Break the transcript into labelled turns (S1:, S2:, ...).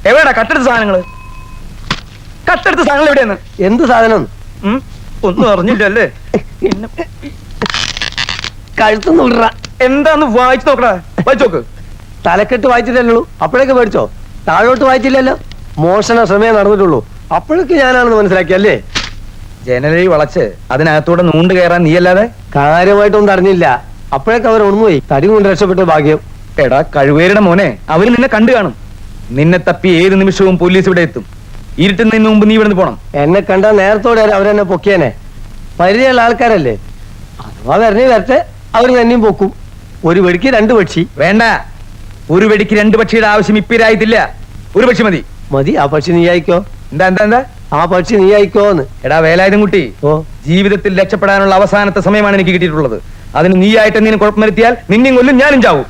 S1: എവിടെടാ കട്ടെടുത്ത സാധനങ്ങള്? കട്ടെടുത്ത സാധനങ്ങൾ എവിടെയാണ്?
S2: എന്ത് സാധനം?
S1: ഒന്നും അറിഞ്ഞില്ലല്ലേ?
S2: കഴുത്തുനിന്ന് വിടറ.
S1: എന്താന്ന് വായിച്ചു നോക്കടാ, വായിച്ചു നോക്ക്.
S2: തലക്കെട്ട് വായിച്ചില്ലല്ലോ, അപ്പോഴേക്ക് മേടിച്ചോ? താഴോട്ട് വായിച്ചില്ലല്ലോ. മോഷണ ശ്രമേ നടന്നിട്ടുള്ളൂ, അപ്പോഴേക്ക് ഞാനാണെന്ന് മനസ്സിലാക്കിയല്ലേ?
S1: ജനലി വളച്ച് അതിനകത്തൂടെ നൂണ്ട് കയറാൻ നീയല്ലാതെ?
S2: കാര്യമായിട്ടൊന്നും അറിഞ്ഞില്ല, അപ്പോഴേക്ക് അവർ ഒന്നുപോയി. തടി കൊണ്ട് രക്ഷപ്പെട്ട ഭാഗ്യം.
S1: എടാ കഴിവേരുടെ മോനെ, അവര് നിന്നെ കണ്ടു കാണും. നിന്നെ തപ്പി ഏത് നിമിഷവും പോലീസ് ഇവിടെ എത്തും. ഇരുട്ടുന്നതിന് മുമ്പ് നീ ഇവിടെ പോണം.
S2: എന്നെ കണ്ട നേരത്തോടെ അവരെന്നെ പൊക്കിയേനെ. പരിചയമുള്ള ആൾക്കാരല്ലേ, അഥവാ വരണേ വരട്ടെ, അവര് തന്നെയും പൊക്കും. ഒരു വെടിക്ക് രണ്ട് പക്ഷി
S1: വേണ്ട. ഒരു വെടിക്ക് രണ്ട് പക്ഷിയുടെ ആവശ്യം ഇപ്പിരായിട്ടില്ല. ഒരു പക്ഷി മതി.
S2: മതി. ആ പക്ഷി നീ അയക്കോ.
S1: എന്താ എന്താ എന്താ?
S2: ആ പക്ഷി നീ അയക്കോന്ന്.
S1: എടാ വേലായുധം കുട്ടി,
S2: ഓ,
S1: ജീവിതത്തിൽ രക്ഷപ്പെടാനുള്ള അവസാനത്തെ സമയമാണ് എനിക്ക് കിട്ടിയിട്ടുള്ളത്. അതിന് നീ ആയിട്ട് എന്തെങ്കിലും കുഴപ്പം വരുത്തിയാൽ നിന്നെയും കൊല്ലും, ഞാനും ചാവും.